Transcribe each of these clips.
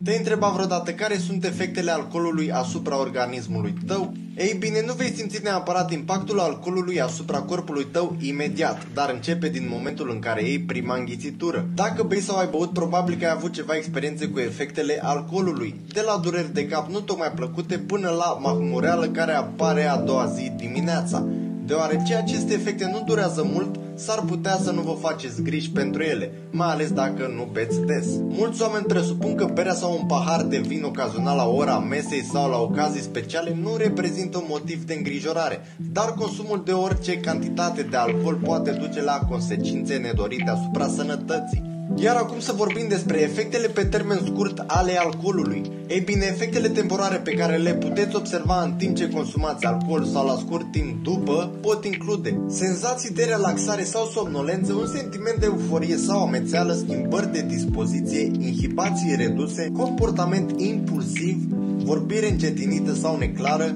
Te-ai întrebat vreodată care sunt efectele alcoolului asupra organismului tău? Ei bine, nu vei simți neapărat impactul alcoolului asupra corpului tău imediat, dar începe din momentul în care iei prima înghițitură. Dacă bei sau ai băut, probabil că ai avut ceva experiențe cu efectele alcoolului, de la dureri de cap nu tocmai plăcute până la mahmureală care apare a doua zi dimineața. Deoarece aceste efecte nu durează mult, s-ar putea să nu vă faceți griji pentru ele, mai ales dacă nu beți des. Mulți oameni presupun că berea sau un pahar de vin ocazional la ora mesei sau la ocazii speciale nu reprezintă un motiv de îngrijorare, dar consumul de orice cantitate de alcool poate duce la consecințe nedorite asupra sănătății. Iar acum să vorbim despre efectele pe termen scurt ale alcoolului. Ei bine, efectele temporare pe care le puteți observa în timp ce consumați alcool sau la scurt timp după pot include senzații de relaxare sau somnolență, un sentiment de euforie sau amețeală, schimbări de dispoziție, inhibații reduse, comportament impulsiv, vorbire încetinită sau neclară,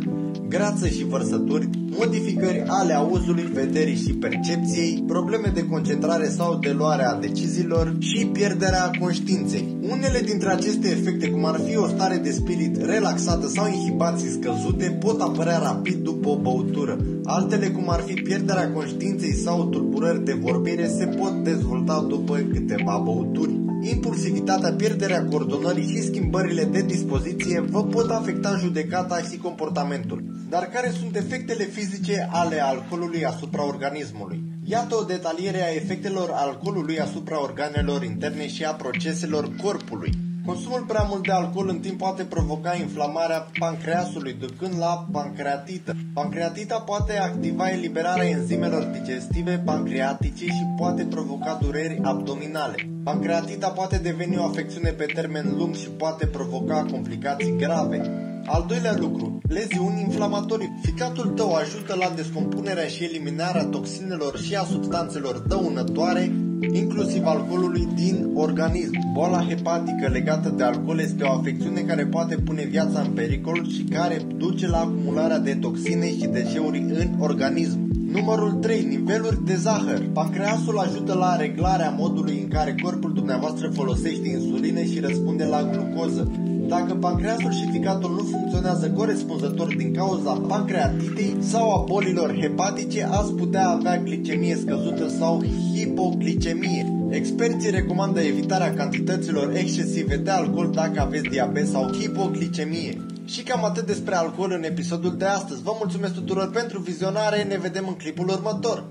grață și vărsături, modificări ale auzului, vederii și percepției, probleme de concentrare sau de luare a deciziilor și pierderea conștiinței. Unele dintre aceste efecte, cum ar fi o stare de spirit relaxată sau inhibații scăzute, pot apărea rapid după o băutură. Altele, cum ar fi pierderea conștiinței sau tulburări de vorbire, se pot dezvolta după câteva băuturi. Impulsivitatea, pierderea coordonării și schimbările de dispoziție vă pot afecta judecata și comportamentul. Dar care sunt efectele fizice ale alcoolului asupra organismului? Iată o detaliere a efectelor alcoolului asupra organelor interne și a proceselor corpului. Consumul prea mult de alcool în timp poate provoca inflamarea pancreasului, ducând la pancreatită. Pancreatita poate activa eliberarea enzimelor digestive pancreatice și poate provoca dureri abdominale. Pancreatita poate deveni o afecțiune pe termen lung și poate provoca complicații grave. Al doilea lucru, leziuni inflamatorii. Ficatul tău ajută la descompunerea și eliminarea toxinelor și a substanțelor dăunătoare, inclusiv alcoolului, din organism. Boala hepatică legată de alcool este o afecțiune care poate pune viața în pericol și care duce la acumularea de toxine și deșeuri în organism. Numărul 3. Niveluri de zahăr. Pancreasul ajută la reglarea modului în care corpul dumneavoastră folosește insulină și răspunde la glucoză. Dacă pancreasul și ficatul nu funcționează corespunzător din cauza pancreatitei sau a bolilor hepatice, ați putea avea glicemie scăzută sau hipoglicemie. Experții recomandă evitarea cantităților excesive de alcool dacă aveți diabet sau hipoglicemie. Și cam atât despre alcool în episodul de astăzi. Vă mulțumesc tuturor pentru vizionare, ne vedem în clipul următor.